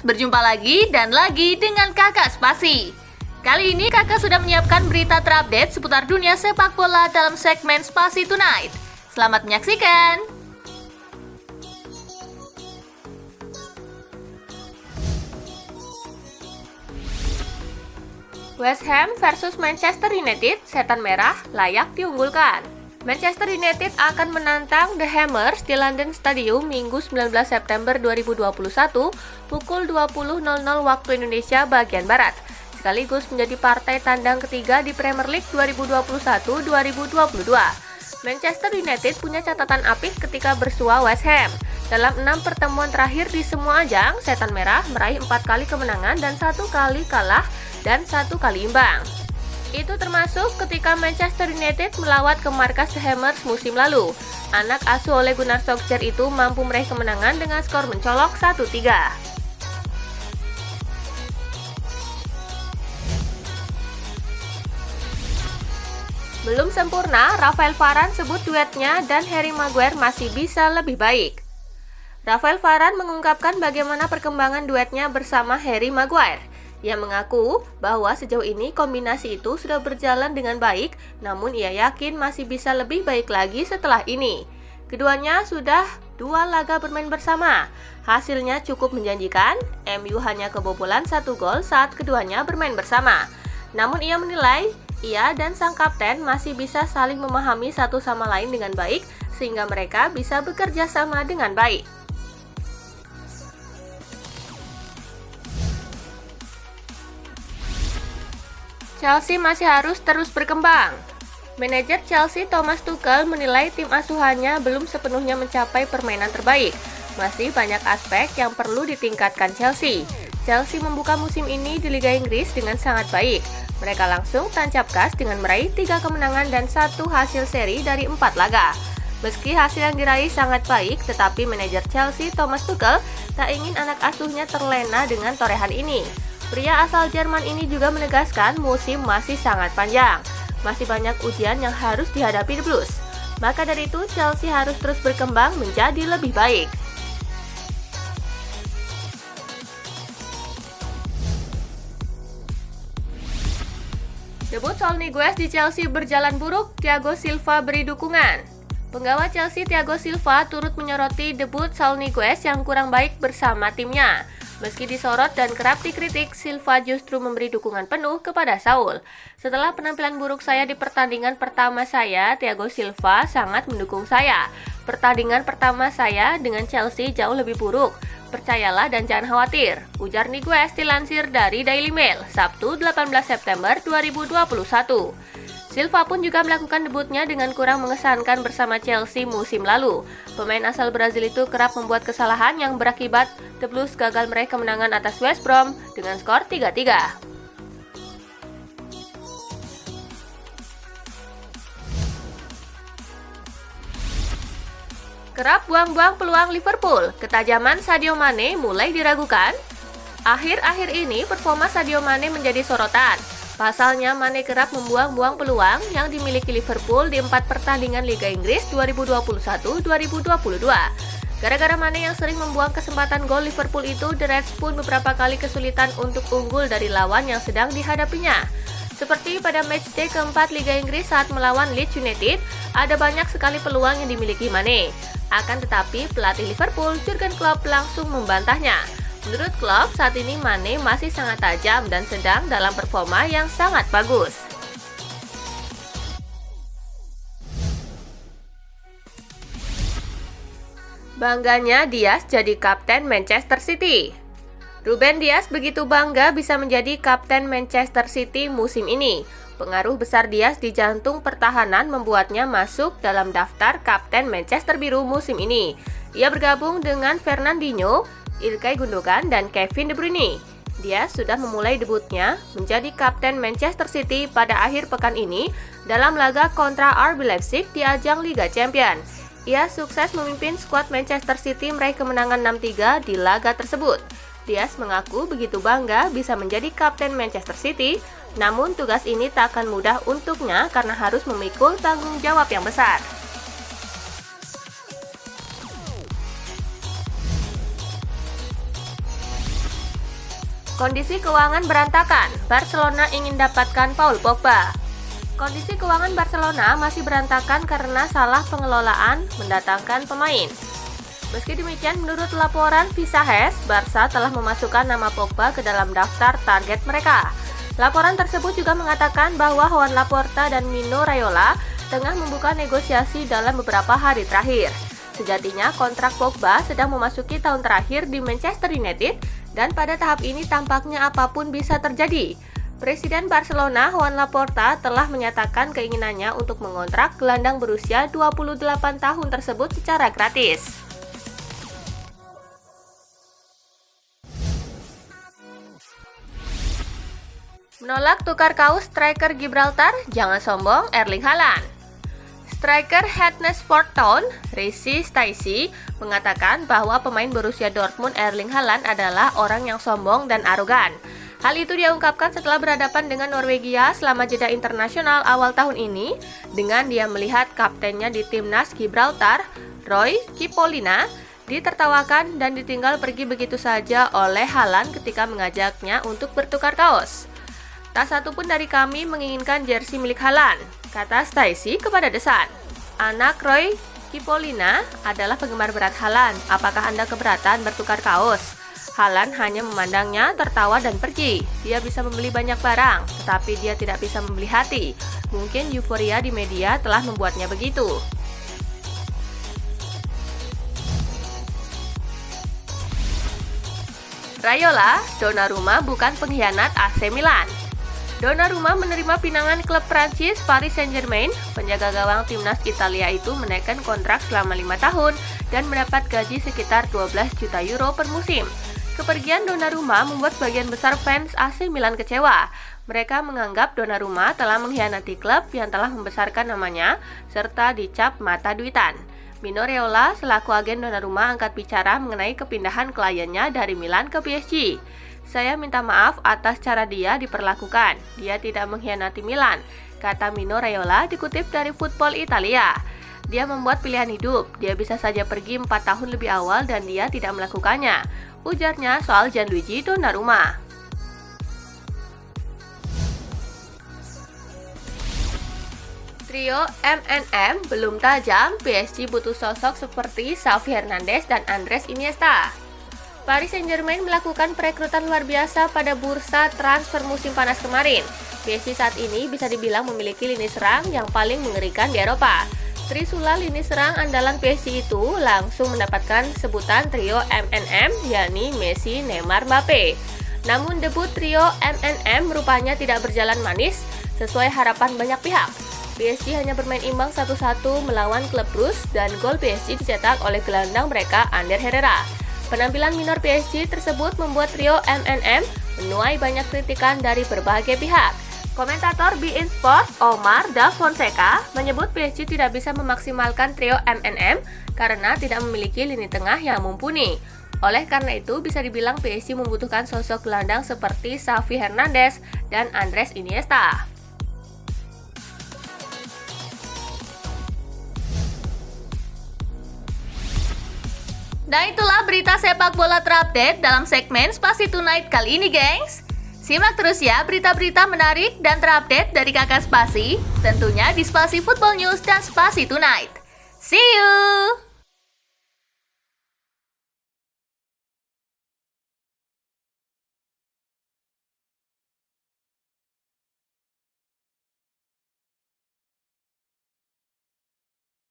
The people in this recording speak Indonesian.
berjumpa lagi dan lagi dengan Kakak Spasi. Kali ini Kakak sudah menyiapkan berita terupdate seputar dunia sepak bola dalam segmen Spasi Tonight. Selamat menyaksikan! West Ham versus Manchester United, setan merah layak diunggulkan. Manchester United akan menantang The Hammers di London Stadium Minggu 19 September 2021 pukul 20.00 waktu Indonesia bagian Barat, sekaligus menjadi partai tandang ketiga di Premier League 2021-2022. Manchester United punya catatan apik ketika bersua West Ham. Dalam 6 pertemuan terakhir di semua ajang, setan merah meraih 4 kali kemenangan dan 1 kali kalah dan 1 kali imbang. Itu termasuk ketika Manchester United melawat ke markas The Hammers musim lalu. Anak asuh Ole Gunnar Solskjaer itu mampu meraih kemenangan dengan skor mencolok 1-3. Belum sempurna, Rafael Varane sebut duetnya dan Harry Maguire masih bisa lebih baik. Rafael Varane mengungkapkan bagaimana perkembangan duetnya bersama Harry Maguire. Ia mengaku bahwa sejauh ini kombinasi itu sudah berjalan dengan baik, namun ia yakin masih bisa lebih baik lagi setelah ini. Keduanya sudah 2 laga bermain bersama. Hasilnya cukup menjanjikan, MU hanya kebobolan 1 gol saat keduanya bermain bersama. Namun ia menilai, ia dan sang kapten masih bisa saling memahami satu sama lain dengan baik, sehingga mereka bisa bekerja sama dengan baik. Chelsea masih harus terus berkembang. Manajer Chelsea Thomas Tuchel menilai tim asuhannya belum sepenuhnya mencapai permainan terbaik. Masih banyak aspek yang perlu ditingkatkan Chelsea. Chelsea membuka musim ini di Liga Inggris dengan sangat baik. Mereka langsung tancap gas dengan meraih 3 kemenangan dan 1 hasil seri dari 4 laga. Meski hasil yang diraih sangat baik, tetapi manajer Chelsea Thomas Tuchel tak ingin anak asuhnya terlena dengan torehan ini. Pria asal Jerman ini juga menegaskan musim masih sangat panjang. Masih banyak ujian yang harus dihadapi The Blues. Maka dari itu Chelsea harus terus berkembang menjadi lebih baik. Debut Saul Niguez di Chelsea berjalan buruk, Thiago Silva beri dukungan. Penggawa Chelsea Thiago Silva turut menyoroti debut Saul Niguez yang kurang baik bersama timnya. Meski disorot dan kerap dikritik, Silva justru memberi dukungan penuh kepada Saul. Setelah penampilan buruk saya di pertandingan pertama saya, Thiago Silva sangat mendukung saya. Pertandingan pertama saya dengan Chelsea jauh lebih buruk. Percayalah dan jangan khawatir, ujar Niguez dilansir dari Daily Mail, Sabtu 18 September 2021. Silva pun juga melakukan debutnya dengan kurang mengesankan bersama Chelsea musim lalu. Pemain asal Brazil itu kerap membuat kesalahan yang berakibat The Blues gagal meraih kemenangan atas West Brom dengan skor 3-3. Kerap buang-buang peluang Liverpool, ketajaman Sadio Mane mulai diragukan. Akhir-akhir ini performa Sadio Mane menjadi sorotan. Pasalnya, Mane kerap membuang-buang peluang yang dimiliki Liverpool di 4 pertandingan Liga Inggris 2021-2022. Gara-gara Mane yang sering membuang kesempatan gol Liverpool itu, The Reds pun beberapa kali kesulitan untuk unggul dari lawan yang sedang dihadapinya. Seperti pada matchday keempat Liga Inggris saat melawan Leeds United, ada banyak sekali peluang yang dimiliki Mane. Akan tetapi, pelatih Liverpool, Jurgen Klopp langsung membantahnya. Menurut Klopp, saat ini Mane masih sangat tajam dan sedang dalam performa yang sangat bagus. Bangganya Dias jadi kapten Manchester City. Ruben Dias begitu bangga bisa menjadi kapten Manchester City musim ini. Pengaruh besar Dias di jantung pertahanan membuatnya masuk dalam daftar kapten Manchester Biru musim ini. Ia bergabung dengan Fernandinho, Ilkay Gundogan, dan Kevin De Bruyne. Dia sudah memulai debutnya menjadi kapten Manchester City pada akhir pekan ini dalam laga kontra RB Leipzig di ajang Liga Champions. Ia sukses memimpin skuad Manchester City meraih kemenangan 6-3 di laga tersebut. Dias mengaku begitu bangga bisa menjadi kapten Manchester City, namun tugas ini tak akan mudah untuknya karena harus memikul tanggung jawab yang besar. Kondisi keuangan berantakan, Barcelona ingin dapatkan Paul Pogba. Kondisi keuangan Barcelona masih berantakan karena salah pengelolaan mendatangkan pemain. Meski demikian, menurut laporan Visahes, Barca telah memasukkan nama Pogba ke dalam daftar target mereka. Laporan tersebut juga mengatakan bahwa Joan Laporta dan Mino Raiola tengah membuka negosiasi dalam beberapa hari terakhir. Sejatinya, kontrak Pogba sedang memasuki tahun terakhir di Manchester United dan pada tahap ini tampaknya apapun bisa terjadi. Presiden Barcelona, Joan Laporta, telah menyatakan keinginannya untuk mengontrak gelandang berusia 28 tahun tersebut secara gratis. Menolak tukar kaos striker Gibraltar, jangan sombong Erling Haaland. Striker Huddersfield Town, Reece Stacey, mengatakan bahwa pemain Borussia Dortmund Erling Haaland adalah orang yang sombong dan arogan. Hal itu dia ungkapkan setelah berhadapan dengan Norwegia selama jeda internasional awal tahun ini, dengan dia melihat kaptennya di timnas Gibraltar, Roy Cipollina, ditertawakan dan ditinggal pergi begitu saja oleh Haaland ketika mengajaknya untuk bertukar kaos. Tak satu pun dari kami menginginkan jersey milik Haaland, kata Stacey kepada The Sun. Anak Roy Cipollina adalah penggemar berat Haaland. Apakah Anda keberatan bertukar kaos? Haaland hanya memandangnya, tertawa dan pergi. Dia bisa membeli banyak barang, tetapi dia tidak bisa membeli hati. Mungkin euforia di media telah membuatnya begitu. Raiola, Donnarumma bukan pengkhianat AC Milan. Donnarumma menerima pinangan klub Prancis Paris Saint-Germain. Penjaga gawang timnas Italia itu menaikkan kontrak selama 5 tahun dan mendapat gaji sekitar 12 juta euro per musim. Kepergian Donnarumma membuat sebagian besar fans AC Milan kecewa. Mereka menganggap Donnarumma telah mengkhianati klub yang telah membesarkan namanya serta dicap mata duitan. Mino Raiola selaku agen Donnarumma angkat bicara mengenai kepindahan kliennya dari Milan ke PSG. Saya minta maaf atas cara dia diperlakukan. Dia tidak mengkhianati Milan, kata Mino Raiola dikutip dari Football Italia. Dia membuat pilihan hidup. Dia bisa saja pergi 4 tahun lebih awal dan dia tidak melakukannya, ujarnya soal Gianluigi Donnarumma. Trio MNM belum tajam, PSG butuh sosok seperti Xavi Hernandez dan Andres Iniesta. Paris Saint-Germain melakukan perekrutan luar biasa pada bursa transfer musim panas kemarin. PSG saat ini bisa dibilang memiliki lini serang yang paling mengerikan di Eropa. Trisula lini serang andalan PSG itu langsung mendapatkan sebutan trio MNM, yakni Messi, Neymar, Mbappe. Namun debut trio MNM rupanya tidak berjalan manis sesuai harapan banyak pihak. PSG hanya bermain imbang 1-1 melawan klub Bruges dan gol PSG dicetak oleh gelandang mereka Ander Herrera. Penampilan minor PSG tersebut membuat trio MNM menuai banyak kritikan dari berbagai pihak. Komentator beIN Sport Omar Da Fonseca menyebut PSG tidak bisa memaksimalkan trio MNM karena tidak memiliki lini tengah yang mumpuni. Oleh karena itu, bisa dibilang PSG membutuhkan sosok gelandang seperti Xavi Hernandez dan Andres Iniesta. Nah, itulah berita sepak bola terupdate dalam segmen Spasi Tonight kali ini, gengs. Simak terus ya berita-berita menarik dan terupdate dari Kakak Spasi, tentunya di Spasi Football News dan Spasi Tonight. See you!